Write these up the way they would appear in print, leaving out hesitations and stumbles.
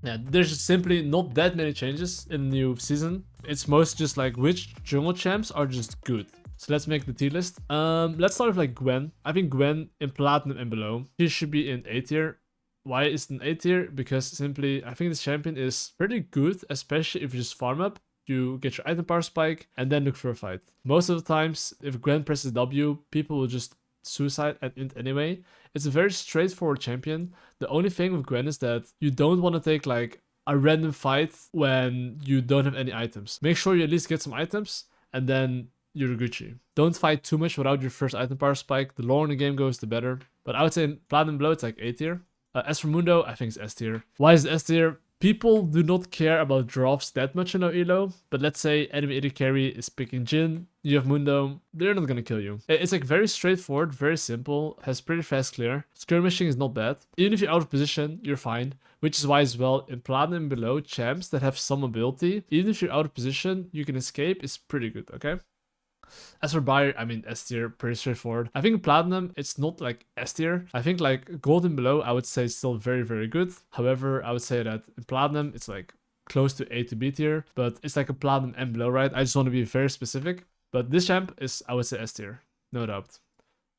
Yeah, there's just simply not that many changes in the new season. It's most just like which jungle champs are just good. So let's make the tier list. Let's start with like Gwen. I think Gwen in Platinum and below, she should be in A tier. Why is it an A tier? Because simply, I think this champion is pretty good, especially if you just farm up. You get your item power spike and then look for a fight. Most of the times, if Gwen presses W, people will just suicide and int anyway. It's a very straightforward champion. The only thing with Gwen is that you don't want to take like a random fight when you don't have any items. Make sure you at least get some items and then you're Gucci. Don't fight too much without your first item power spike. The longer the game goes, the better. But I would say in Platinum below, it's like A tier. As for Mundo, I think it's S tier. Why is it S tier? People do not care about drops that much in ELO, but let's say enemy AD carry is picking Jhin, you have Mundo, they're not gonna kill you. It's like very straightforward, very simple, has pretty fast clear. Skirmishing is not bad. Even if you're out of position, you're fine. Which is why as well, in Platinum and below, champs that have some mobility, even if you're out of position, you can escape, is pretty good, okay? As for Buyer, I mean S tier, pretty straightforward. I think in Platinum, it's not like S tier. I think like Gold and below, I would say still very, very good. However, I would say that in Platinum, it's like close to A to B tier, but it's like a Platinum and below, right? I just want to be very specific. But this champ is, I would say, S tier, no doubt.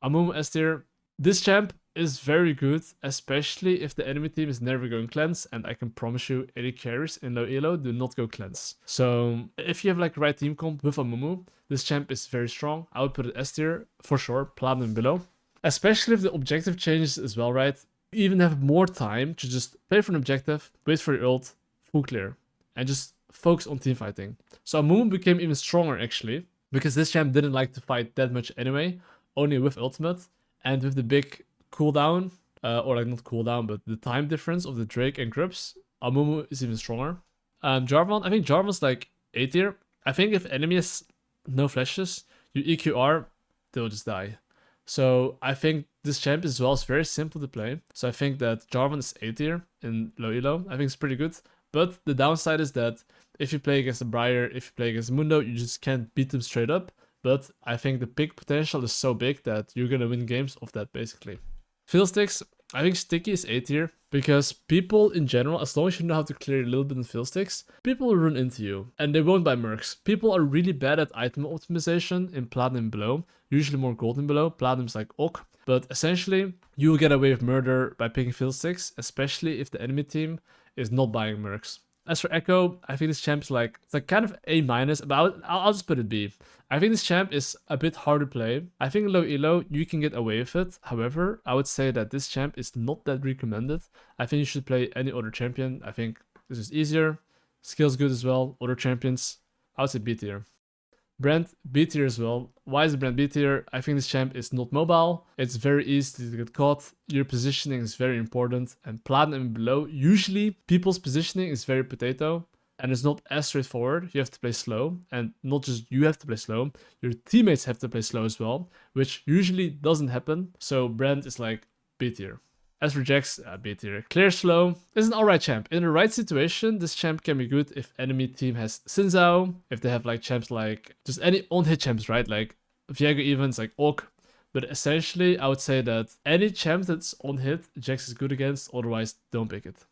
Amumu S tier. This champ is very good, especially if the enemy team is never going cleanse, and I can promise you AD carries in low elo do not go cleanse. So if you have like right team comp with Amumu, this champ is very strong. I would put it S tier for sure, Platinum below. Especially if the objective changes as well, right? You even have more time to just play for an objective, wait for your ult, full clear, and just focus on team fighting. So Amumu became even stronger actually, because this champ didn't like to fight that much anyway, only with ultimate, and with the big cooldown, or like not cooldown, but the time difference of the Drake and Grubs, Amumu is even stronger. Jarvan, I think Jarvan's like A tier. I think if enemy has no flashes, you EQR, they'll just die. So I think this champ as well is very simple to play. So I think that Jarvan is A tier in low elo. I think it's pretty good. But the downside is that if you play against a Briar, if you play against Mundo, you just can't beat them straight up. But I think the pick potential is so big that you're gonna win games off that basically. Fiddlesticks, I think Sticky is A tier, because people in general, as long as you know how to clear a little bit in Fiddlesticks, people will run into you, and they won't buy mercs. People are really bad at item optimization in Platinum and below, usually more Gold and below. Platinum is like ok, but essentially, you will get away with murder by picking Fiddlesticks, especially if the enemy team is not buying mercs. As for Echo, I think this champ is like, it's like kind of A-, but I'll just put it B. I think this champ is a bit hard to play. I think low elo, you can get away with it. However, I would say that this champ is not that recommended. I think you should play any other champion. I think this is easier. Skill's good as well. Other champions, I would say B tier. Brand, B tier as well. Why is Brand B tier? I think this champ is not mobile. It's very easy to get caught. Your positioning is very important. And Platinum and below, usually people's positioning is very potato. And it's not as straightforward. You have to play slow. And not just you have to play slow. Your teammates have to play slow as well. Which usually doesn't happen. So Brand is like B tier. As for Jax, B tier. Clear slow is an alright champ. In the right situation, this champ can be good if enemy team has Xin Zhao, if they have like champs like just any on-hit champs, right? Like Viego events, like Ok. But essentially, I would say that any champ that's on-hit, Jax is good against, otherwise don't pick it.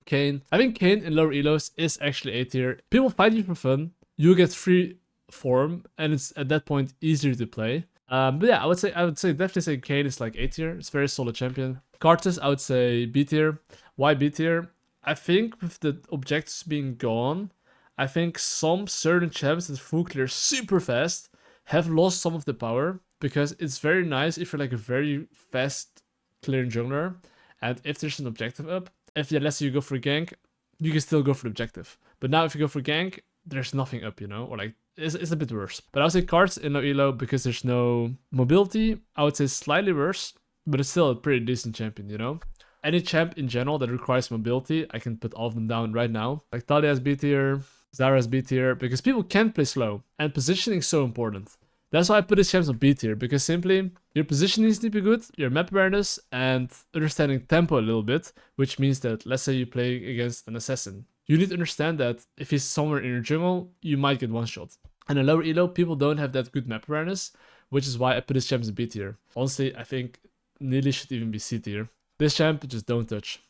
Kayn. I think Kayn in lower elos is actually A tier. People fight you for fun, you get free form, and it's at that point easier to play. But yeah, I would definitely say Kayn is like A tier. It's a very solid champion. Karthus, I would say B tier. Why B tier? I think with the objectives being gone, I think some certain champs that full clear super fast have lost some of the power, because it's very nice if you're like a very fast clearing jungler, and if there's an objective up, if let's say you go for a gank, you can still go for the objective. But now if you go for gank, there's nothing up, you know, or like it's a bit worse. But I would say Karthus in low elo, because there's no mobility, I would say slightly worse. But it's still a pretty decent champion, you know? Any champ in general that requires mobility, I can put all of them down right now. Like Talia's B tier, Zara's B tier, because people can't play slow. And positioning is so important. That's why I put these champs on B tier, because simply, your position needs to be good, your map awareness, and understanding tempo a little bit, which means that, let's say you play against an assassin. You need to understand that if he's somewhere in your jungle, you might get one shot. And in lower elo, people don't have that good map awareness, which is why I put this champ in B tier. Honestly, I think Nearly should even be C tier. This champ, just don't touch.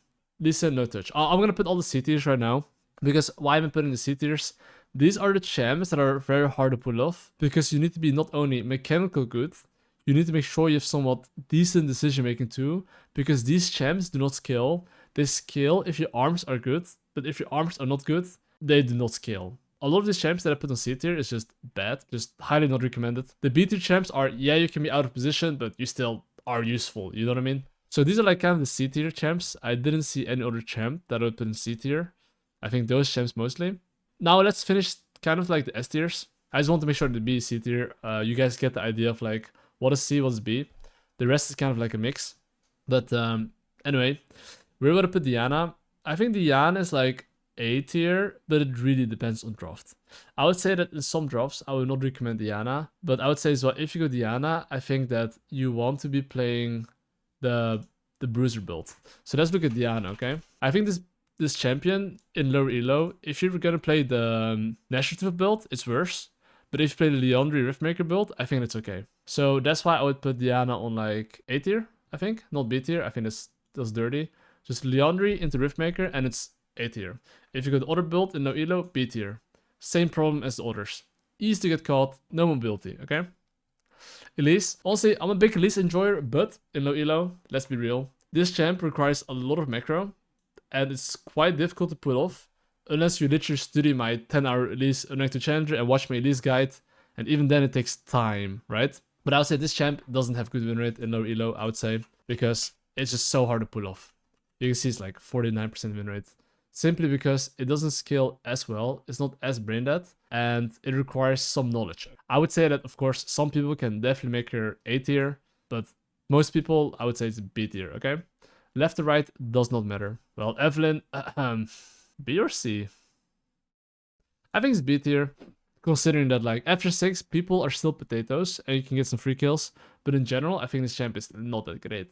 Lisa, no touch. I'm gonna put all the C tiers right now. Because why am I putting the C tiers? These are the champs that are very hard to pull off. Because you need to be not only mechanical good, you need to make sure you have somewhat decent decision making too. Because these champs do not scale. They scale if your arms are good. But if your arms are not good, they do not scale. A lot of these champs that I put on C tier is just bad, just highly not recommended. The B tier champs are, yeah, you can be out of position, but you still are useful, you know what I mean? So these are like kind of the C tier champs. I didn't see any other champ that I would put in C tier. I think those champs mostly. Now let's finish kind of like the S tiers. I just want to make sure the B is C tier. You guys get the idea of like what is C, what is B. The rest is kind of like a mix. But anyway, we're gonna put Diana. I think Diana is like A tier, but it really depends on draft. I would say that in some drafts, I would not recommend Diana, but I would say as well, if you go Diana, I think that you want to be playing the bruiser build. So let's look at Diana, okay? I think this champion in lower elo, if you're gonna play the Initiative build, it's worse. But if you play the Leandri Riftmaker build, I think it's okay. So that's why I would put Diana on like A tier, I think, not B tier. I think that's dirty. Just Leandri into Riftmaker, and it's A tier. If you go the other build in no elo, B tier. Same problem as the others. Easy to get caught, no mobility, okay? Elise. Honestly, I'm a big Elise enjoyer, but in low elo, let's be real. This champ requires a lot of macro, and it's quite difficult to pull off, unless you literally study my 10-hour Elise Unranked Challenger and watch my Elise guide, and even then it takes time, right? But I would say this champ doesn't have good win rate in low elo, I would say, because it's just so hard to pull off. You can see it's like 49% win rate. Simply because it doesn't scale as well, it's not as brain dead, and it requires some knowledge. I would say that, of course, some people can definitely make her A tier, but most people, I would say it's B tier, okay? Left to right does not matter. Well, Evelyn, B or C? I think it's B tier, considering that like after 6, people are still potatoes, and you can get some free kills, but in general, I think this champ is not that great.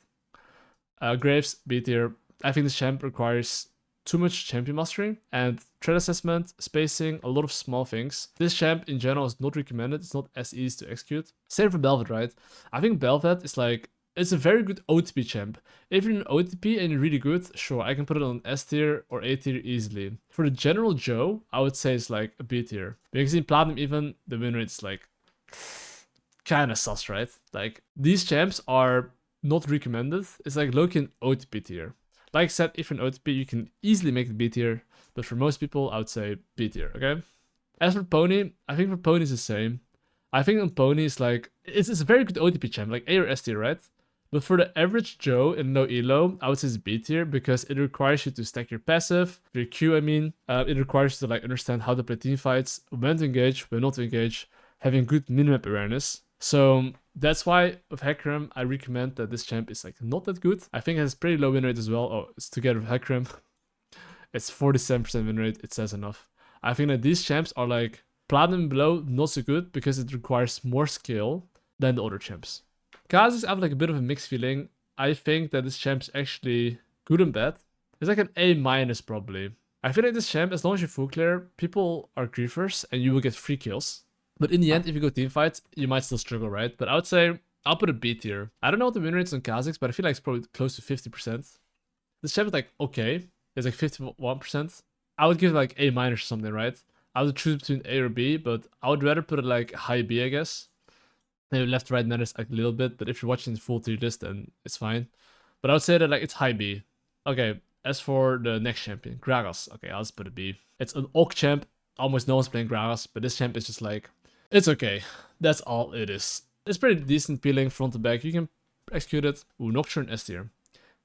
Graves, B tier. I think this champ requires too much champion mastery and threat assessment, spacing, a lot of small things. This champ in general is not recommended. It's not as easy to execute. Same for Belvet, right? I think Belvet is like, it's a very good OTP champ. If you're an OTP and you're really good, sure, I can put it on S tier or A tier easily. For the general Joe, I would say it's like a B tier. Because in Platinum even, the win rate is like kind of sus, right? Like these champs are not recommended. It's like low-key an OTP tier. Like I said, if you're an OTP, you can easily make the B tier, but for most people, I would say B tier, okay? As for Pony, I think for Pony is the same. I think on Pony is like, it's a very good OTP champ, like A or S tier, right? But for the average Joe in low elo, I would say it's B tier because it requires you to stack your passive, your Q, I mean. It requires you to like understand how to play team fights, when to engage, when not to engage, having good minimap awareness. So that's why with Hecarim, I recommend that this champ is like not that good. I think it has pretty low win rate as well. Oh, it's together with Hecarim. It's 47% win rate, it says enough. I think that these champs are like Platinum below, not so good because it requires more skill than the other champs. Kha'Zix, I have like a bit of a mixed feeling. I think that this champ is actually good and bad. It's like an A minus probably. I feel like this champ, as long as you're full clear, people are griefers and you will get free kills. But in the end, if you go team fights, you might still struggle, right? But I would say I'll put a B tier. I don't know what the win rate is on Kha'Zix, but I feel like it's probably close to 50%. This champ is like okay. It's like 51%. I would give it like A minus or something, right? I would choose between A or B, but I would rather put it like high B, I guess. Maybe left to right matters like a little bit, but if you're watching the full tier list, then it's fine. But I would say that like it's high B. Okay, as for the next champion, Gragas. Okay, I'll just put a B. It's an Orc champ. Almost no one's playing Gragas, but this champ is just like, it's okay. That's all it is. It's pretty decent peeling front to back. You can execute it. Ooh, Nocturne S tier.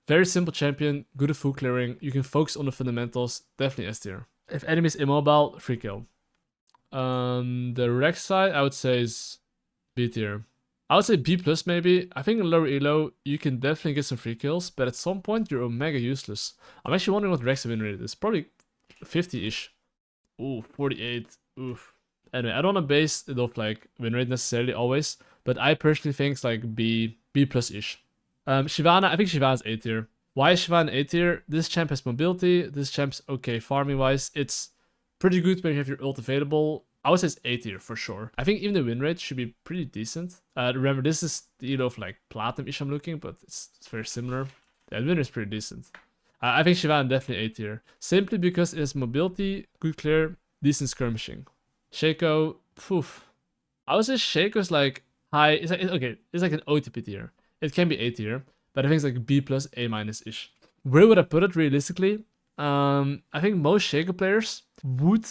Very simple champion, good at full clearing. You can focus on the fundamentals. Definitely S tier. If enemies immobile, free kill. The Rex side, I would say is B tier. I would say B plus maybe. I think in lower elo, you can definitely get some free kills, but at some point you're omega useless. I'm actually wondering what Rex win rate is. Probably 50-ish. Ooh, 48. Oof. Anyway, I don't want to base it off like win rate necessarily always, but I personally think it's like B plus-ish. Shyvana, I think Shyvana's A tier. Why is Shyvana A tier? This champ has mobility. This champ's okay farming wise. It's pretty good when you have your ult available. I would say it's A tier for sure. I think even the win rate should be pretty decent. Remember, this is the elo of like Platinum-ish I'm looking, but it's very similar. Yeah, the win rate is pretty decent. I think Shyvana definitely A tier. Simply because it has mobility, good clear, decent skirmishing. Shaco, poof. I would say Shaco's like high. It's like, okay, it's like an OTP tier. It can be A tier, but I think it's like B plus, A minus ish. Where would I put it realistically? I think most Shaco players would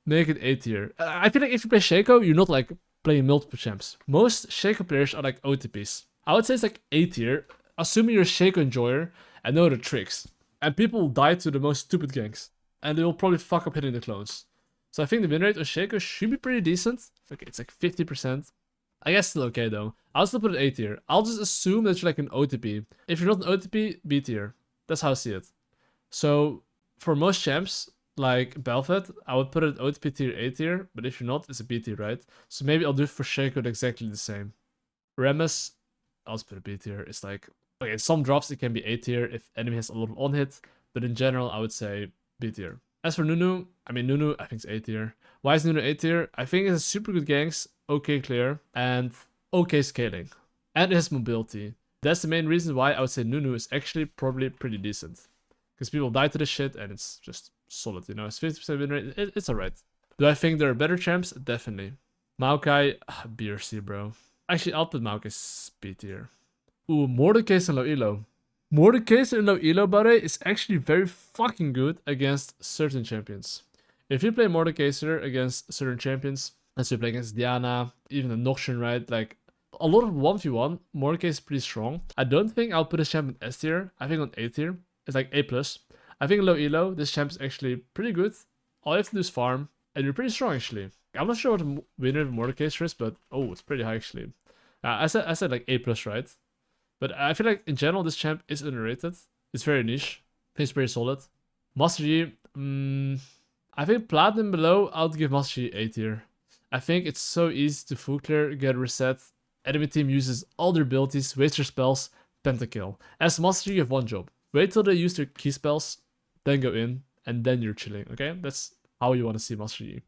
make it A tier. I feel like if you play Shaco, you're not like playing multiple champs. Most Shaco players are like OTPs. I would say it's like A tier, assuming you're a Shaco enjoyer and know the tricks. And people will die to the most stupid ganks. And they will probably fuck up hitting the clones. So I think the win rate on Shaco should be pretty decent. Okay, it's like 50%. I guess still okay though. I'll still put it A tier. I'll just assume that you're like an OTP. If you're not an OTP, B tier. That's how I see it. So for most champs, like Belvet, I would put it OTP tier, A tier. But if you're not, it's a B tier, right? So maybe I'll do for Shaco exactly the same. Remus, I'll just put a B tier. It's like, okay, some drops it can be A tier if enemy has a lot of on hit. But in general, I would say B tier. As for Nunu, I think it's A tier. Why is Nunu A tier? I think it has super good ganks, okay clear, and okay scaling. And it has mobility. That's the main reason why I would say Nunu is actually probably pretty decent. Because people die to this shit and it's just solid, you know? It's 50% win rate, it's alright. Do I think there are better champs? Definitely. Maokai, B or C, bro. Actually, I'll put Maokai B tier. Ooh, Mordekaiser and low elo. Mordekaiser and low elo bare is actually very fucking good against certain champions. If you play Mordekaiser against certain champions, let's say you play against Diana, even the Noxian, right? Like, a lot of 1v1, Mordekaiser is pretty strong. I don't think I'll put this champ in S tier. I think on A tier. It's like A+. I think low elo, this champ is actually pretty good. All you have to do is farm, and you're pretty strong actually. I'm not sure what the winner of Mordekaiser is, but oh, it's pretty high actually. I said like A+, right? But I feel like in general, this champ is underrated. It's very niche. I think it's pretty solid. Master Yi, I think Platinum below, I'll give Master Yi A tier. I think it's so easy to full clear, get a reset. Enemy team uses all their abilities, waste their spells, pentakill. As Master Yi, you have one job. Wait till they use their key spells, then go in, and then you're chilling, okay? That's how you want to see Master Yi.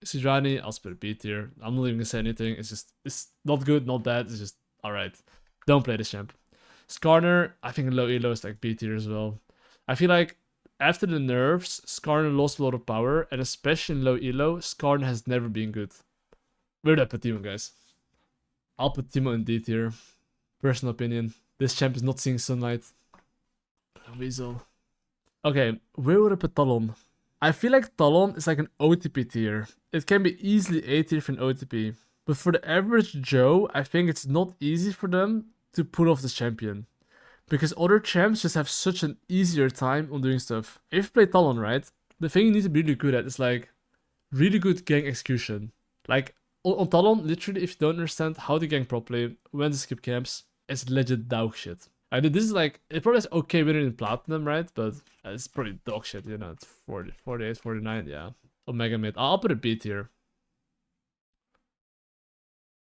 Sijani, I'll split a B tier. I'm not even gonna say anything. It's not good, not bad. It's just alright. Don't play this champ. Skarner, I think low elo is like B tier as well. I feel like after the nerfs, Skarner lost a lot of power, and especially in low elo, Skarner has never been good. Where do I put Teemo, guys? I'll put Teemo in D tier. Personal opinion. This champ is not seeing sunlight. Weasel. Okay, where would I put Talon? I feel like Talon is like an OTP tier. It can be easily A tier for an OTP. But for the average Joe, I think it's not easy for them to pull off this champion. Because other champs just have such an easier time on doing stuff. If you play Talon, right, the thing you need to be really good at is like really good gang execution. Like on Talon, literally, if you don't understand how to gang properly, when to skip camps, it's legit dog shit. I mean, this is like, it probably has okay winner in Platinum, right? But it's probably dog shit, you know, it's 40, 48, 49, yeah. Omega mid. I'll put a B tier.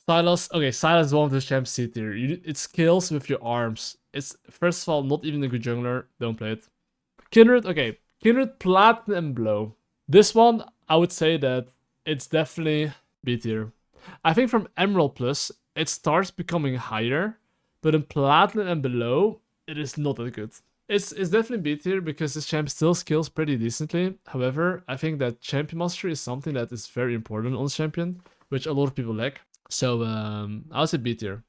Sylas, okay, Sylas is one of those champs C tier. It scales with your arms. It's, first of all, not even a good jungler. Don't play it. Kindred, okay. Kindred, Platinum, Blow. This one, I would say that it's definitely B tier. I think from Emerald Plus, it starts becoming higher. But in Platinum and below, it is not that good. It's definitely B tier because this champ still scales pretty decently. However, I think that champion mastery is something that is very important on this champion, which a lot of people lack. So I'll say B tier.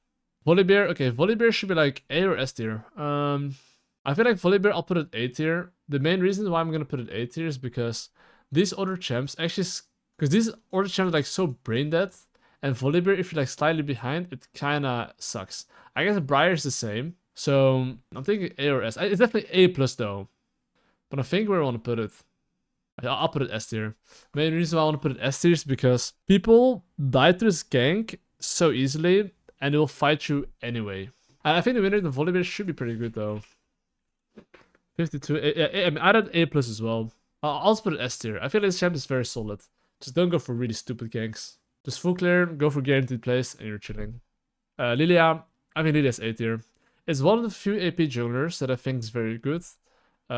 Volibear, okay, Volibear should be like A or S tier. I feel like Volibear, I'll put it A tier. The main reason why I'm gonna put it A tier is because these other champs actually, because these other champs are like so brain dead. And Volibear, if you're like slightly behind, it kinda sucks. I guess Briar is the same. So I'm thinking A or S. It's definitely A plus though. But I think where I want to put it. I'll put it S tier. Main reason why I want to put it S tier is because people die to this gank so easily and they will fight you anyway. And I think the winner in the Volibear should be pretty good though. 52. I mean, I added A plus as well. I'll also put it S tier. I feel like this champ is very solid. Just don't go for really stupid ganks. Just full clear, go for guaranteed place, and you're chilling. Lilia, I think Lilia's A tier. It's one of the few AP junglers that I think is very good.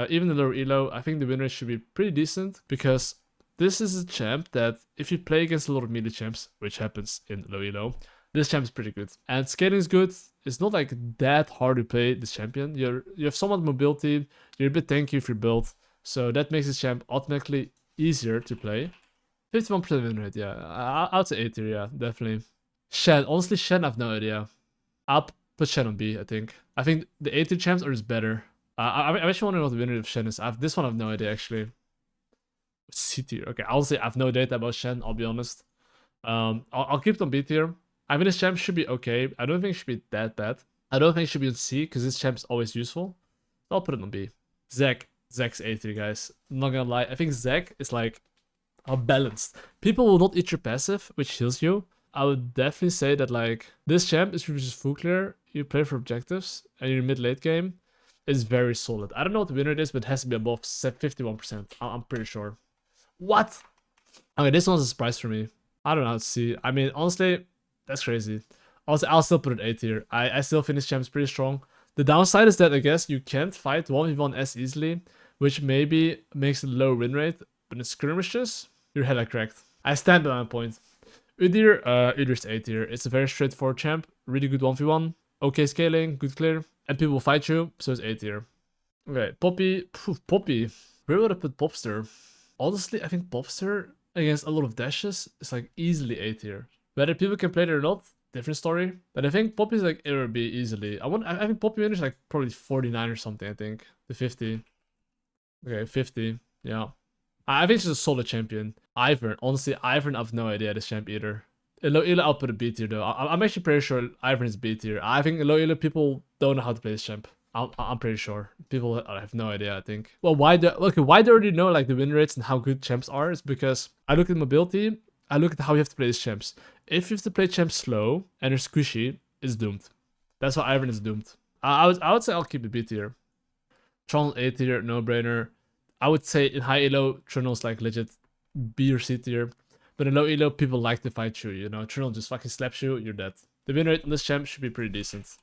Even the lower elo, I think the winner should be pretty decent because this is a champ that if you play against a lot of melee champs, which happens in low elo, this champ is pretty good. And scaling is good, it's not like that hard to play this champion. You have somewhat mobility, you're a bit tanky if you're built, so that makes this champ automatically easier to play. 51% win rate, yeah. I would say A tier, yeah, definitely. Shen, honestly, Shen, I have no idea. I'll put Shen on B, I think. I think the A tier champs are just better. I'm actually wondering what the win rate of Shen is. This one I have no idea, actually. C tier, okay, I'll say I have no data about Shen, I'll be honest. I'll keep it on B tier. I mean, this champ should be okay. I don't think it should be that bad. I don't think it should be on C, because this champ is always useful. So I'll put it on B. Zek's A tier, guys. I'm not gonna lie. I think Zek is like balanced. People will not eat your passive, which heals you. I would definitely say that like this champ is just full clear. You play for objectives and your mid-late game is very solid. I don't know what the win rate is, but it has to be above 51%. I'm pretty sure. What? Okay, this one's a surprise for me. I don't know how to see. I mean, honestly, that's crazy. Also, I'll still put it A tier. I still think this champ is pretty strong. The downside is that I guess you can't fight 1v1 as easily, which maybe makes it low win rate, but in skirmishes, you're hella cracked. I stand by my point. Udyr, Udyr's A tier. It's a very straightforward champ, really good 1v1, okay scaling, good clear, and people will fight you, so it's A tier. Okay, Poppy. Poppy. Where would I put Popster? Honestly, I think Popster against a lot of dashes is like easily A tier. Whether people can play it or not, different story. But I think Poppy is like A or B easily. I think Poppy is like probably 49 or something, I think. The 50. Okay, 50. Yeah. I think she's a solid champion. Ivern, honestly, Ivern, I have no idea this champ either. ELO, I'll put a B tier though. I'm actually pretty sure Ivern is B tier. I think ELO people don't know how to play this champ. I'm pretty sure. People have no idea, I think. Well, why do I already know like the win rates and how good champs are? Is because I look at mobility, I look at how you have to play these champs. If you have to play champs slow and they're squishy, it's doomed. That's why Ivern is doomed. I would say I'll keep it B tier. Tron A tier, no brainer. I would say in high elo, Trinal's like legit B or C tier. But in low elo, people like to fight you, you know. Trinal just fucking slaps you, you're dead. The win rate on this champ should be pretty decent.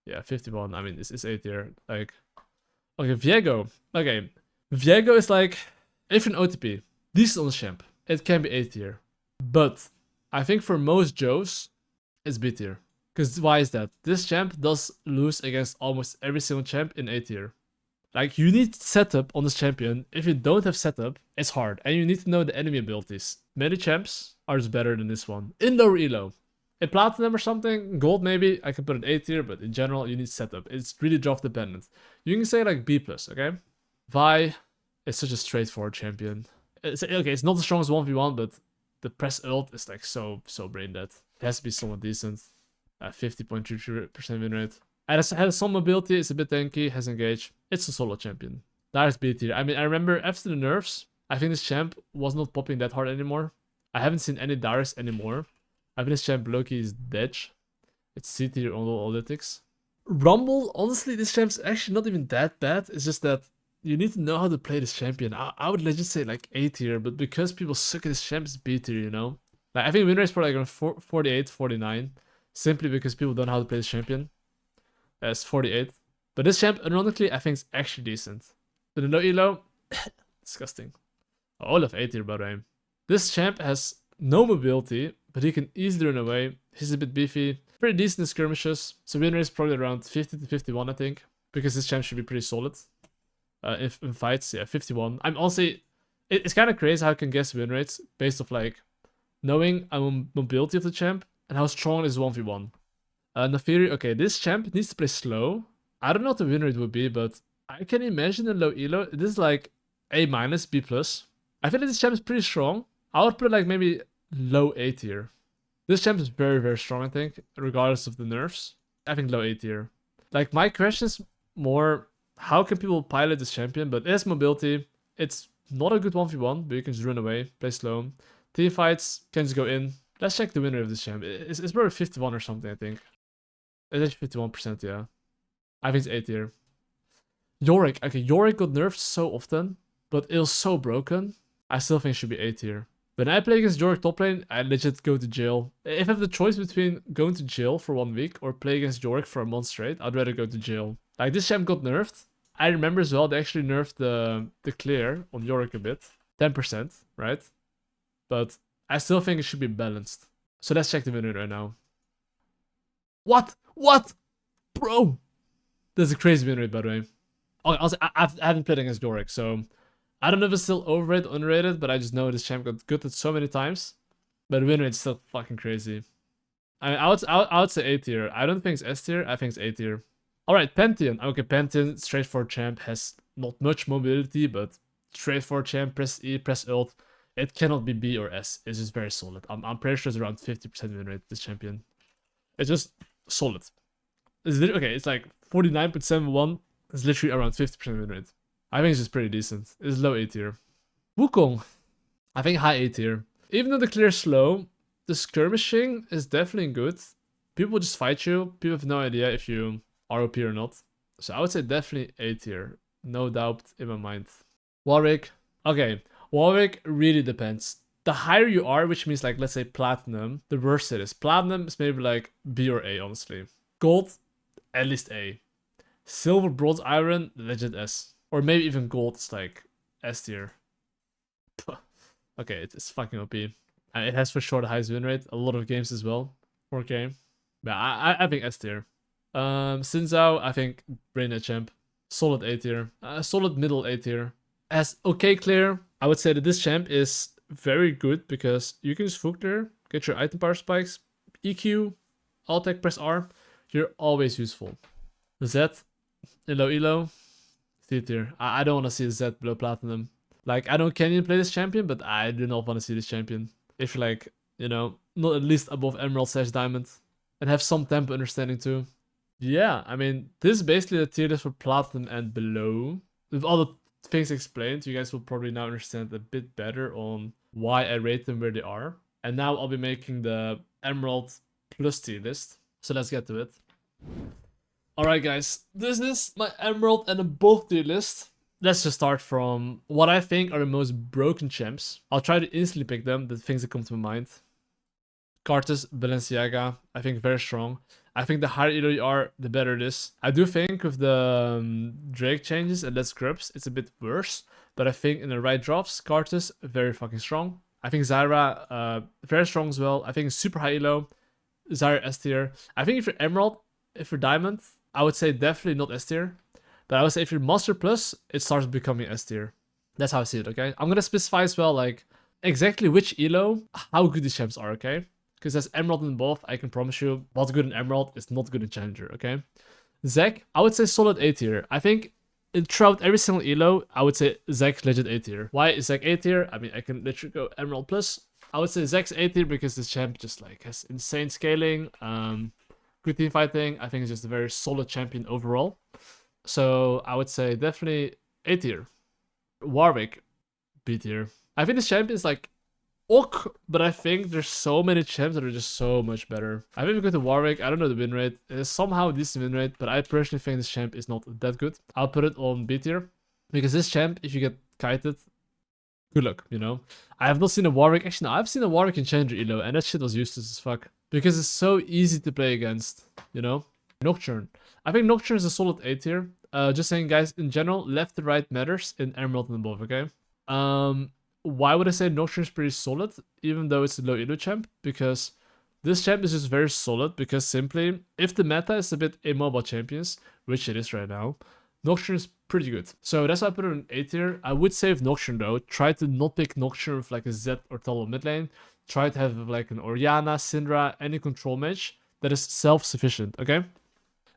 Yeah, 51. I mean, this is A tier. Like, okay, Viego. Okay, Viego is like, if you're an OTP, decent on the champ, it can be A tier. But I think for most Joes, it's B tier. Because why is that? This champ does lose against almost every single champ in A tier. Like, you need setup on this champion. If you don't have setup, it's hard. And you need to know the enemy abilities. Many champs are just better than this one. In lower elo. In platinum or something, gold maybe, I can put it A tier, but in general, you need setup. It's really drop dependent. You can say like B+, okay? Vi is such a straightforward champion. It's not the strongest 1v1, but the press ult is like so brain dead. It has to be somewhat decent. 50.33% win rate. And it has some mobility, it's a bit tanky, has engage. It's a solo champion. Darius B tier. I mean, I remember after the nerfs, I think this champ was not popping that hard anymore. I haven't seen any Darius anymore. I think this champ Loki is dead. It's C tier on all analytics. Rumble, honestly, this champ's actually not even that bad. It's just that you need to know how to play this champion. I would legit say like A tier, but because people suck at this champ, it's B tier, you know? Like, I think win rate is probably like around 48, 49. Simply because people don't know how to play this champion. It's 48. But this champ, ironically, I think is actually decent. But the low elo, disgusting. Olaf A tier, by the way. This champ has no mobility, but he can easily run away. He's a bit beefy. Pretty decent in skirmishes. So win rate is probably around 50 to 51, I think. Because this champ should be pretty solid. If in fights, yeah, 51. I'm honestly, it's kind of crazy how I can guess win rates based off like knowing mobility of the champ and how strong it is 1v1. Nafiri, okay, this champ needs to play slow. I don't know what the win rate would be, but I can imagine in low elo, this is like A-, B+. I feel like this champ is pretty strong. I would put it like maybe low A tier. This champ is very, very strong, I think, regardless of the nerfs. I think low A tier. Like, my question is more, how can people pilot this champion? But it has mobility. It's not a good 1v1, but you can just run away, play slow. Team fights can just go in. Let's check the winner of this champ. It's probably 51 or something, I think. It's actually 51%, yeah. I think it's A tier. Yorick. Okay, Yorick got nerfed so often, but it was so broken. I still think it should be A tier. When I play against Yorick top lane, I legit go to jail. If I have the choice between going to jail for 1 week or play against Yorick for a month straight, I'd rather go to jail. Like, this champ got nerfed. I remember as well, they actually nerfed the clear on Yorick a bit. 10%, right? But I still think it should be balanced. So let's check the winner right now. What? What? Bro! That's a crazy win rate, by the way. Oh, also, I haven't played against Doric, so I don't know if it's still overrated or underrated, but I just know this champ got good at so many times. But the win rate's still fucking crazy. I mean, I would say A tier. I don't think it's S tier, I think it's A tier. Alright, Pantheon. Okay, Pantheon, straightforward champ, has not much mobility, but straightforward champ, press E, press ult. It cannot be B or S. It's just very solid. I'm pretty sure it's around 50% win rate, this champion. It's just solid. It's okay, it's like 49.71. It's literally around 50% win rate. I think it's just pretty decent. It's low A tier. Wukong. I think high A tier. Even though the clear is slow, the skirmishing is definitely good. People just fight you. People have no idea if you are OP or not. So I would say definitely A tier. No doubt in my mind. Warwick. Okay, Warwick really depends. The higher you are, which means like, let's say platinum, the worse it is. Platinum is maybe like B or A, honestly. Gold, at least A. Silver, bronze, iron, legit S. Or maybe even gold is like S tier. Okay, it's fucking OP. And it has for sure the highest win rate. A lot of games as well. 4K. But I think S tier. Xin Zhao, I think brain champ. Solid A tier. Solid middle A tier. As okay clear, I would say that this champ is very good because you can just Fook clear, get your item power spikes, EQ, alt tech, press R. You're always useful. Z, ELO, C tier. I don't want to see a Z below platinum. Like, I don't Canyon play this champion, but I do not want to see this champion. If you're like, you know, not at least above Emerald / Diamond. And have some tempo understanding too. Yeah, I mean, this is basically the tier list for platinum and below. With all the things explained, you guys will probably now understand a bit better on why I rate them where they are. And now I'll be making the Emerald plus tier list. So let's get to it. Alright guys, this is my Emerald and above tier list. Let's just start from what I think are the most broken champs. I'll try to instantly pick them, the things that come to my mind. Cartus, Balenciaga, I think very strong. I think the higher elo you are, the better it is. I do think with the Drake changes and less grips, it's a bit worse. But I think in the right drops, Cartus, very fucking strong. I think Zyra, very strong as well. I think super high elo, Zyra S tier. I think if you're Emerald, if you're Diamond, I would say definitely not S tier. But I would say if you're Master Plus, it starts becoming S tier. That's how I see it, okay? I'm gonna specify as well, like, exactly which elo, how good these champs are, okay? Because as Emerald in both, I can promise you, what's good in Emerald is not good in Challenger, okay? Zek, I would say solid A tier. I think throughout every single elo, I would say Zek legit A tier. Why is Zek A tier? I mean, I can literally go Emerald Plus. I would say Zek's A tier because this champ just like has insane scaling, good team fighting. I think it's just a very solid champion overall. So I would say definitely A tier. Warwick, B tier. I think this champion is like ok, but I think there's so many champs that are just so much better. I think we go to Warwick. I don't know the win rate. It is somehow a decent win rate, but I personally think this champ is not that good. I'll put it on B tier because this champ, if you get kited, good luck, you know? I have not seen a Warwick. Actually, no, I've seen a Warwick in Challenger Elo, and that shit was useless as fuck. Because it's so easy to play against, you know? Nocturne. I think Nocturne is a solid A tier. Just saying, guys, in general, left to right matters in Emerald and above, okay? Why would I say Nocturne is pretty solid, even though it's a low elo champ? Because this champ is just very solid, because simply, if the meta is a bit immobile champions, which it is right now, Nocturne is pretty good. So that's why I put it in A tier. I would say with Nocturne though, try to not pick Nocturne with like a Z or Talon mid lane. Try to have like an Orianna, Syndra, any control mage that is self-sufficient, okay?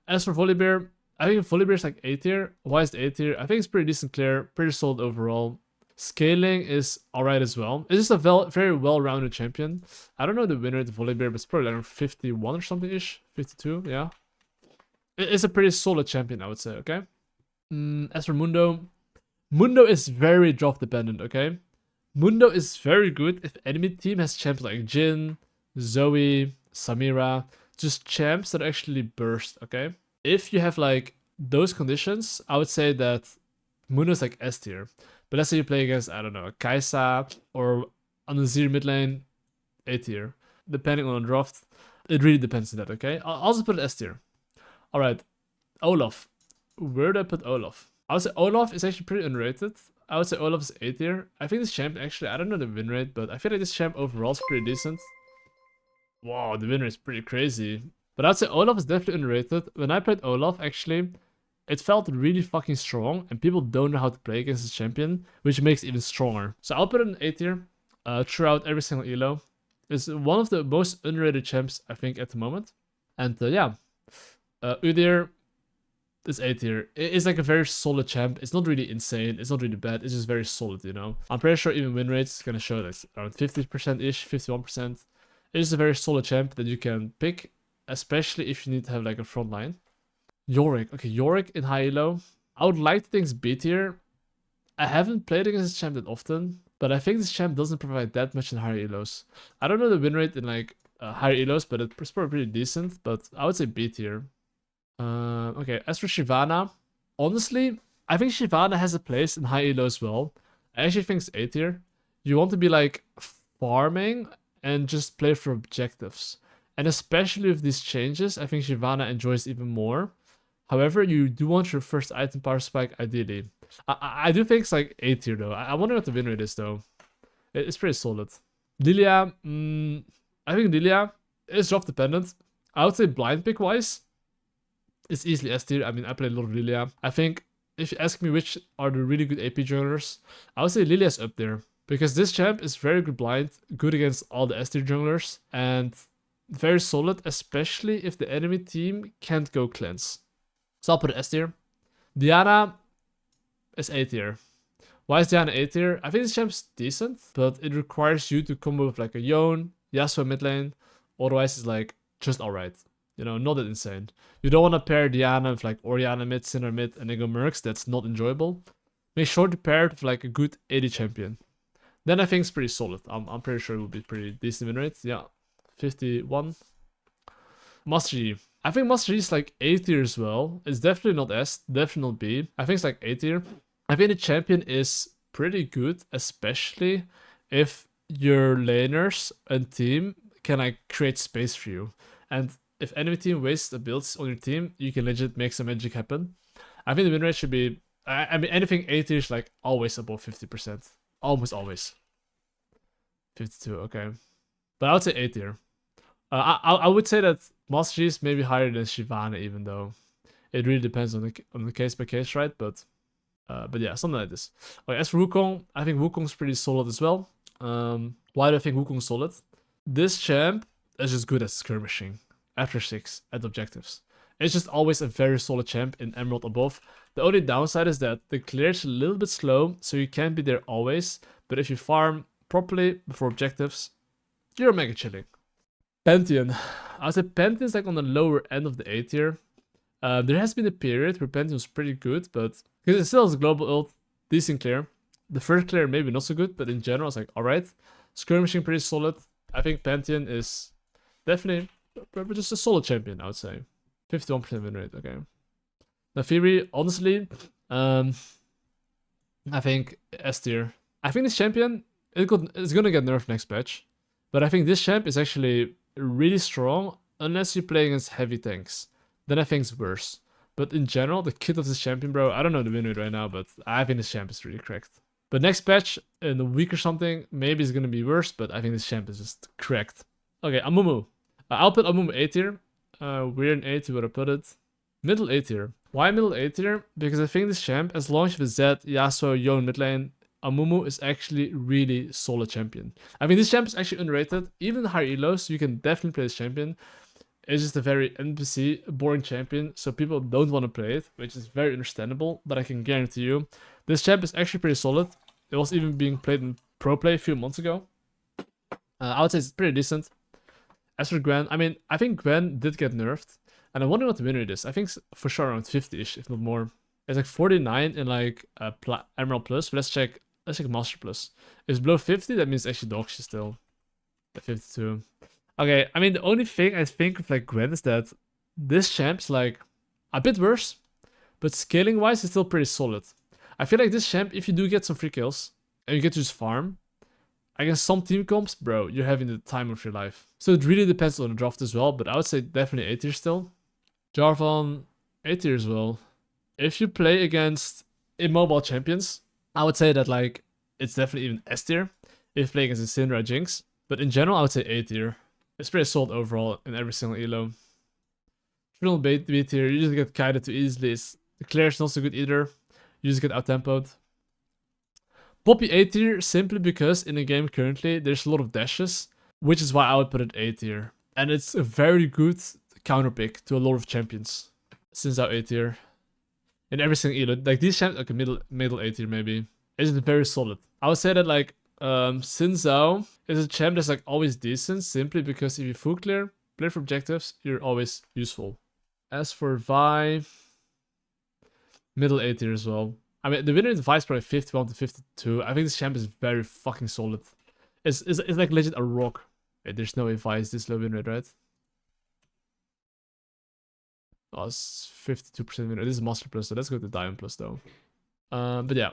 As for Volibear, I think Volibear is like A tier. Why is it A tier? I think it's pretty decent clear, pretty solid overall. Scaling is alright as well. It's just a very well-rounded champion. I don't know the winner of the Volibear, but it's probably around 51 or something-ish. 52, yeah. It's a pretty solid champion, I would say, okay? As for Mundo, Mundo is very drop dependent, okay? Mundo is very good if enemy team has champs like Jhin, Zoe, Samira, just champs that actually burst, okay? If you have like those conditions, I would say that Mundo is like S tier. But let's say you play against, I don't know, Kai'Sa or on the Azir mid lane, A tier. Depending on the draft, it really depends on that, okay? I'll also put it S tier. Alright, Olaf. Where do I put Olaf? I would say Olaf is actually pretty underrated. I would say Olaf is A tier. I think this champ actually, I don't know the win rate, but I feel like this champ overall is pretty decent. Wow, the win rate is pretty crazy. But I'd say Olaf is definitely underrated. When I played Olaf, actually, it felt really fucking strong, and people don't know how to play against this champion, which makes it even stronger. So I'll put it in A tier throughout every single elo. It's one of the most underrated champs, I think, at the moment. And yeah, Udyr is A tier. It's like a very solid champ. It's not really insane. It's not really bad. It's just very solid, you know. I'm pretty sure even win rates is gonna show like around 50%-ish, 51%. It's a very solid champ that you can pick, especially if you need to have like a front line. Yorick. Okay, Yorick in high elo. I would like to think it's B tier. I haven't played against this champ that often, but I think this champ doesn't provide that much in higher elos. I don't know the win rate in like higher elos, but it's probably pretty decent. But I would say B tier. Okay, as for Shyvana, honestly, I think Shyvana has a place in high elo as well. I actually think it's A tier. You want to be like farming and just play for objectives. And especially with these changes, I think Shyvana enjoys even more. However, you do want your first item power spike ideally. I do think it's like A tier though. I wonder what the win rate is though. It's pretty solid. Lilia, I think Lilia is drop dependent. I would say blind pick wise, it's easily S tier. I mean, I play a lot of Lilia. I think if you ask me which are the really good AP junglers, I would say Lilia's up there. Because this champ is very good blind, good against all the S tier junglers, and very solid, especially if the enemy team can't go cleanse. So I'll put it S tier. Diana is A tier. Why is Diana A tier? I think this champ's decent, but it requires you to combo with like a Yone, Yasuo mid lane, otherwise it's like just alright. You know, not that insane. You don't want to pair Diana with like Orianna mid, Syndra mid, and then go Mercs. That's not enjoyable. Make sure to pair it with like a good AD champion. Then I think it's pretty solid. I'm pretty sure it will be pretty decent win rate. Yeah, 51. Master Yi. I think Master Yi is like A tier as well. It's definitely not S, definitely not B. I think it's like A tier. I think the champion is pretty good, especially if your laners and team can like create space for you. And if enemy team wastes abilities on your team, you can legit make some magic happen. I think the win rate should be, I mean, anything A tier is like always above 50%. Almost always. 52, okay. But I would say A tier. I would say that Master Yi is maybe higher than Shyvana, even though it really depends on the case by case, right? But yeah, something like this. Okay, as for Wukong, I think Wukong's pretty solid as well. Why do I think Wukong's solid? This champ is just good at skirmishing after 6 at objectives. It's just always a very solid champ in Emerald above. The only downside is that the clear is a little bit slow, so you can't be there always. But if you farm properly before objectives, you're mega chilling. Pantheon. I would say Pantheon's like on the lower end of the A tier. There has been a period where Pantheon was pretty good, but because it still has a global ult, decent clear. The first clear maybe not so good, but in general it's like alright. Skirmishing pretty solid. I think Pantheon is definitely just a solid champion, I would say. 51% win rate, okay. Nafiri, honestly, I think S tier. I think this champion is gonna get nerfed next patch, but I think this champ is actually really strong unless you play against heavy tanks. Then I think it's worse. But in general, the kit of this champion, bro, I don't know the win rate right now, but I think this champ is really cracked. But next patch, in a week or something, maybe it's gonna be worse, but I think this champ is just cracked. Okay, Amumu. I'll put Amumu A tier. We're in A tier where I put it. Middle A tier. Why middle A tier? Because I think this champ, as long as you have Zed, Yasuo, Yone mid lane, Amumu is actually really solid champion. I mean, this champ is actually underrated. Even higher elos, you can definitely play this champion. It's just a very NPC, boring champion, so people don't want to play it, which is very understandable, but I can guarantee you, this champ is actually pretty solid. It was even being played in pro play a few months ago. I would say it's pretty decent. As for Gwen, I mean, I think Gwen did get nerfed, and I wonder what the win rate is. I think it's for sure around 50-ish, if not more. It's like 49 in like Emerald Plus, but let's check Master Plus. If it's below 50, that means actually dog shit still. At 52. Okay, I mean, the only thing I think of like Gwen is that this champ's like a bit worse, but scaling wise, it's still pretty solid. I feel like this champ, if you do get some free kills and you get to just farm, against some team comps, bro, you're having the time of your life. So it really depends on the draft as well, but I would say definitely A tier still. Jarvan, A tier as well. If you play against immobile champions, I would say that like it's definitely even S tier. If you play against a Syndra Jinx, but in general, I would say A tier. It's pretty solid overall in every single elo. Criminal B tier, you just get kited too easily. The Claire's not so good either. You just get out-tempoed. Poppy A tier, simply because in the game currently, there's a lot of dashes, which is why I would put it A tier. And it's a very good counter pick to a lot of champions. Since our A tier. In every single elo. Like these champions, okay, middle A tier maybe. It's very solid. I would say that like, Xin Zhao is a champ that's like always decent, simply because if you full clear, play for objectives, you're always useful. As for Vi, middle A tier as well. I mean, the winner in Vi is probably 51 to 52. I think this champ is very fucking solid. It's like legit a rock. Wait, there's no way Vi is this low win rate, right? Oh, it's 52% win rate. This is Master Plus, so let's go to Diamond Plus though. But yeah,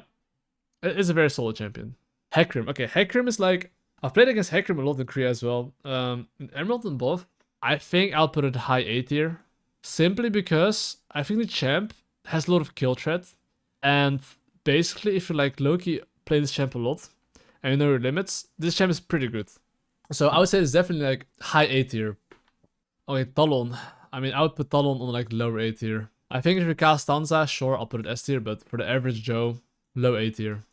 it's a very solid champion. Hecarim. Okay, Hecarim is like, I've played against Hecarim a lot in Korea as well. In Emerald and both. I think I'll put it high A tier. Simply because I think the champ has a lot of kill threat. And basically, if you like low-key play this champ a lot, and you know your limits, this champ is pretty good. So I would say it's definitely like high A tier. Okay, Talon. I mean, I would put Talon on like lower A tier. I think if you cast Stanza, sure, I'll put it S tier, but for the average Joe, low A tier.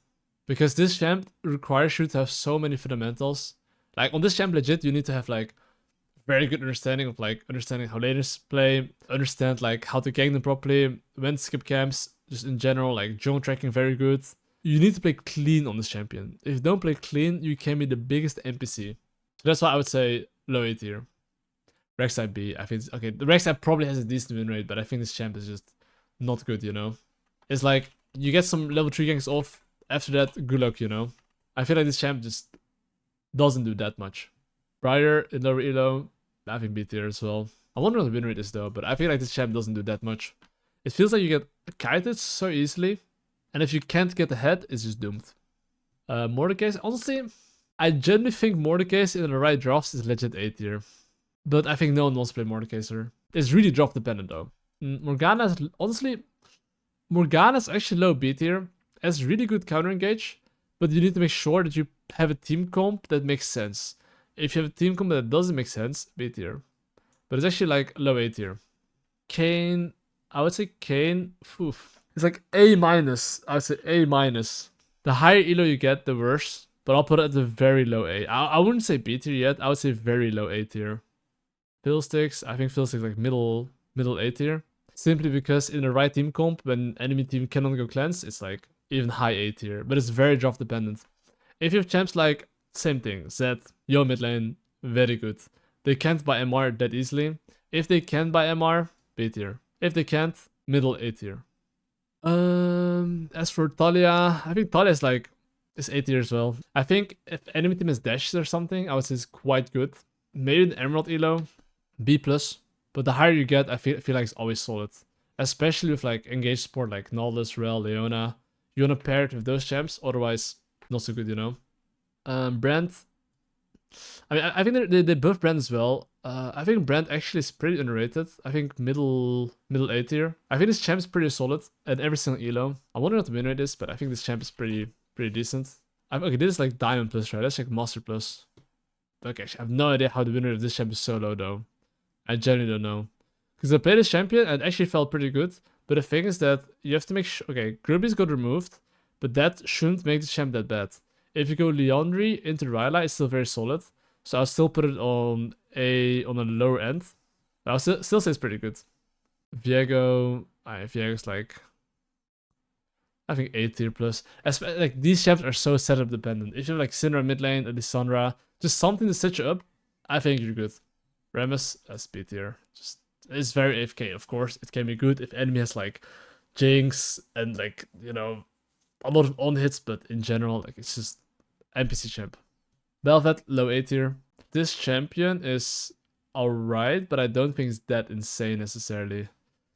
Because this champ requires you to have so many fundamentals. Like on this champ, legit, you need to have like very good understanding of like understanding how laners play, understand like how to gank them properly, when to skip camps, just in general, like jungle tracking very good. You need to play clean on this champion. If you don't play clean, you can be the biggest NPC. So that's why I would say low A tier. Rek'Sai B, I think, okay, the Rek'Sai probably has a decent win rate, but I think this champ is just not good, you know? It's like, you get some level 3 ganks off, after that, good luck, you know? I feel like this champ just doesn't do that much. Briar in lower elo, I think B tier as well. I wonder what the win rate is though, but I feel like this champ doesn't do that much. It feels like you get kited so easily, and if you can't get ahead, it's just doomed. Mordekaiser, honestly, I genuinely think Mordekaiser in the right drafts is legit A tier. But I think no one wants to play Mordekaiser. It's really drop dependent though. Morgana is, honestly, Morgana's actually low B tier. Has really good counter engage, but you need to make sure that you have a team comp that makes sense. If you have a team comp that doesn't make sense, B tier. But it's actually like low A tier. Kayn, I would say Kayn, it's like A minus. I would say A minus. The higher elo you get, the worse. But I'll put it at the very low A. I wouldn't say B tier yet. I would say very low A tier. Fiddlesticks, I think Fiddlesticks like middle A tier. Simply because in the right team comp, when enemy team cannot go cleanse, it's like even high A tier. But it's very draft dependent. If you have champs like, same thing, Zed, Yo mid lane, very good. They can't buy MR that easily. If they can buy MR, B tier. If they can't, middle A tier. As for Talia, I think Talia is A tier as well. I think if enemy team has dashes or something, I would say it's quite good. Maybe the Emerald elo, B+. But the higher you get, I feel like it's always solid. Especially with like engaged support like Nautilus, Rel, Leona. You wanna pair it with those champs, otherwise not so good, you know. Brand. I mean, I think they buff Brand as well. I think Brand actually is pretty underrated. I think middle A tier. I think this champ is pretty solid at every single elo. I wonder what the win rate is, but I think this champ is pretty decent. Okay, this is like Diamond Plus, right? That's like Master Plus. Okay, I have no idea how the win rate of this champ is so low though. I genuinely don't know. Because I played this champion and it actually felt pretty good. But the thing is that you have to make sure... Okay, Grubby's got removed. But that shouldn't make the champ that bad. If you go Leandri into Rayla, it's still very solid. So I'll still put it on a lower end. But I'll still say it's pretty good. Viego... Viego's like... I think A tier plus. Like, these champs are so setup dependent. If you have like Syndra mid lane, Lissandra, just something to set you up, I think you're good. Rammus as B tier. Just it's very AFK, of course. It can be good if enemy has like Jinx and like, you know, a lot of on hits, but in general, like it's just NPC champ. Bel'Veth, low A tier. This champion is alright, but I don't think it's that insane necessarily.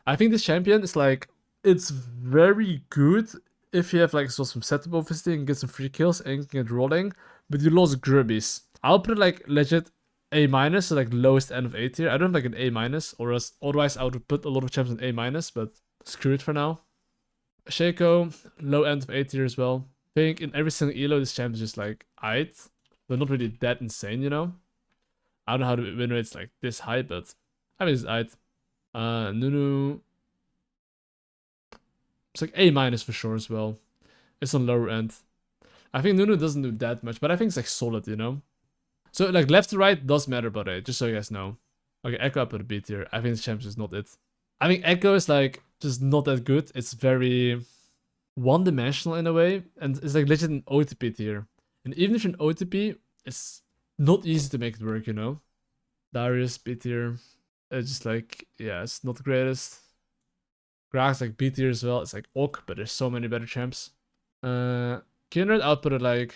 I think this champion is like, it's very good if you have like some setup obviously and get some free kills and can get rolling, but you lost Grubbies. I'll put it like legit A minus, so like lowest end of A tier. I don't have like an A minus, or else otherwise I would put a lot of champs in A minus, but screw it for now. Shaco, low end of A tier as well. I think in every single elo this champ is just like aight, but not really that insane, you know. I don't know how the win rate's like this high, but I mean it's aight. Nunu, it's like A- for sure as well. It's on lower end. I think Nunu doesn't do that much, but I think it's like solid, you know? So like left to right does matter about it, just so you guys know. Okay, Echo up at a B tier. I think this champ is not it. I think Echo is like just not that good. It's very one-dimensional in a way, and it's like legit an OTP tier. And even if you're an OTP, it's not easy to make it work, you know? Darius, B tier. It's just like, yeah, it's not the greatest. Gragas like B tier as well. It's like ok, but there's so many better champs. Kindred, I'll put it like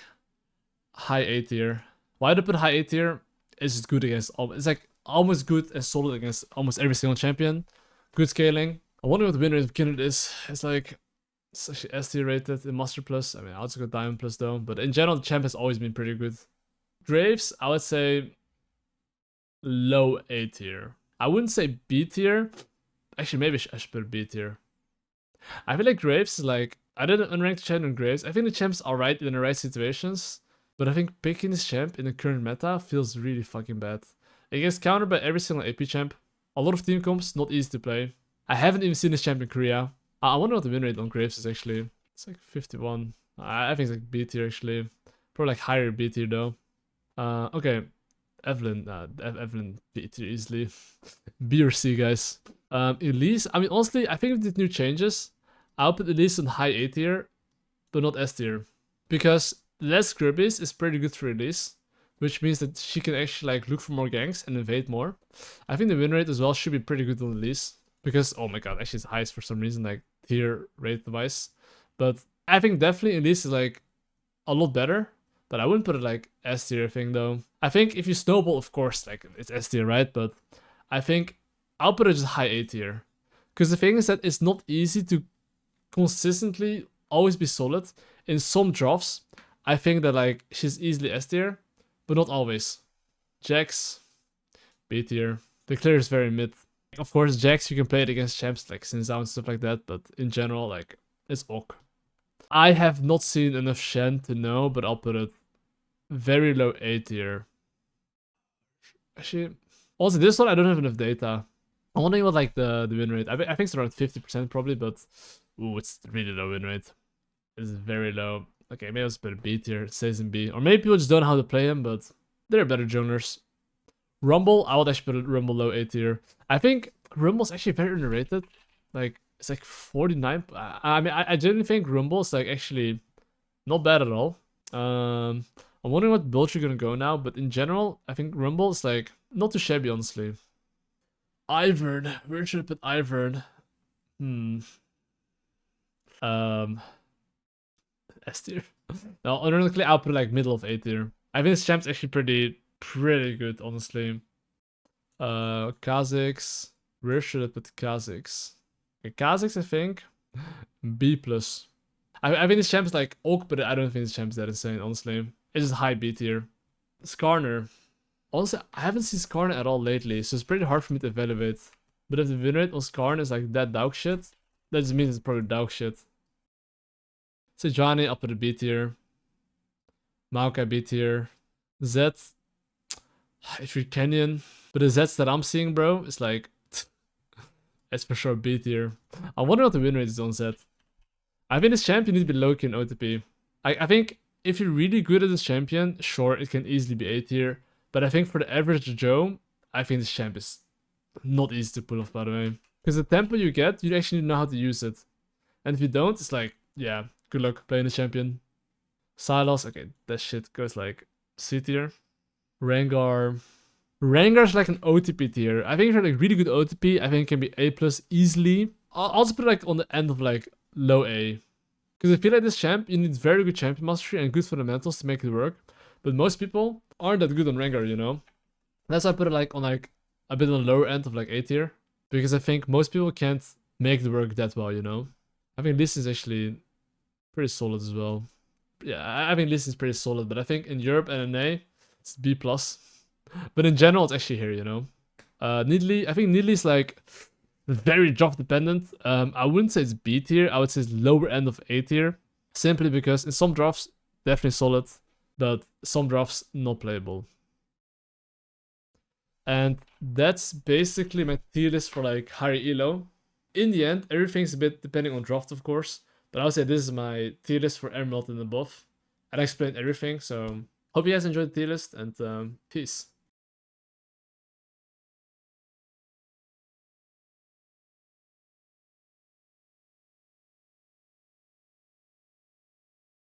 high A tier. Why do I put high A tier? It's just good against all. It's like almost good and solid against almost every single champion. Good scaling. I wonder what the win rate of Kindred is. It's like it's actually S tier rated in Master Plus. I mean, I'll also go Diamond Plus though. But in general, the champ has always been pretty good. Graves, I would say low A tier. I wouldn't say B tier. Actually, maybe I should put B tier. I feel like Graves is like, I did an unranked champ on Graves. I think the champ's alright in the right situations. But I think picking this champ in the current meta feels really fucking bad. It gets countered by every single AP champ. A lot of team comps, not easy to play. I haven't even seen this champ in Korea. I wonder what the win rate on Graves is actually. It's like 51. I think it's like B tier actually. Probably like higher B tier though. Okay. Evelyn. Evelyn B tier easily. B or C, guys. Elise. I mean, honestly, I think with these new changes, I'll put Elise on high A tier, but not S tier. Because less Grubbies is pretty good for Elise, which means that she can actually like look for more ganks and invade more. I think the win rate as well should be pretty good on Elise. Because, oh my god, actually it's highest for some reason, like tier rate device. But I think definitely Elise is like a lot better. But I wouldn't put it like S tier thing though. I think if you snowball, of course, like it's S tier, right? But I think I'll put it just high A tier. Because the thing is that it's not easy to consistently always be solid. In some drafts, I think that like she's easily S tier, but not always. Jax, B tier. The clear is very mid. Of course, Jax you can play it against champs like Xin Zhao and stuff like that, but in general, like it's ok. I have not seen enough Shen to know, but I'll put it very low A tier. Actually, also this one I don't have enough data. I'm wondering what like the win rate. I think it's around 50% probably, but ooh, it's really low win rate. It's very low. Okay, maybe I'll just put a B tier. It stays in B. Or maybe people just don't know how to play him, but they're better junglers. Rumble, I would actually put Rumble low A tier. I think Rumble's actually very underrated. Like, it's like 49. I mean, I genuinely think Rumble's like actually not bad at all. I'm wondering what build you're gonna go now, but in general, I think Rumble is like not too shabby, honestly. Ivern, where should I put Ivern? S tier. No, ironically, I'll put like middle of A tier. I think this champ's actually pretty good, honestly. Kha'Zix. Where should I put Kha'Zix? Okay, Kha'Zix, I think. B plus. I think this champ is like ok, but I don't think this champ is that insane, honestly. It's just high B tier. Skarner. Honestly, I haven't seen Skarner at all lately, so it's pretty hard for me to evaluate. But if the win rate on Skarner is like that dog shit, that just means it's probably dog shit. Sejuani up at the B tier. Maokai B tier. Zed. If you're Kenyan. But the Zeds that I'm seeing, bro, it's like it's for sure B tier. I wonder what the win rate is on Zed. I think this champion needs to be low-key in OTP. I think if you're really good at this champion, sure, it can easily be A tier. But I think for the average Joe, I think this champ is not easy to pull off, by the way. Because the tempo you get, you actually know how to use it. And if you don't, it's like, yeah, good luck playing the champion. Sylas, okay, that shit goes like C tier. Rengar. Rengar's like an OTP tier. I think if you're like really good OTP, I think it can be A plus easily. I'll just put it like on the end of like low A. Because I feel like this champ, you need very good champion mastery and good fundamentals to make it work. But most people aren't that good on Rengar, you know? That's why I put it like on like a bit on the lower end of like A tier. Because I think most people can't make it work that well, you know? I think this is actually pretty solid as well. Yeah, I think this is pretty solid, but I think in Europe and NA, it's B plus. But in general, it's actually here, you know? Nidalee, I think Nidalee is like very drop dependent. I wouldn't say it's B tier, I would say it's lower end of A tier. Simply because in some drafts, definitely solid, but some drafts not playable. And that's basically my tier list for like higher elo. In the end, everything's a bit depending on draft, of course. But I would say this is my tier list for Emerald and above. And I explained everything, so hope you guys enjoyed the tier list, and peace.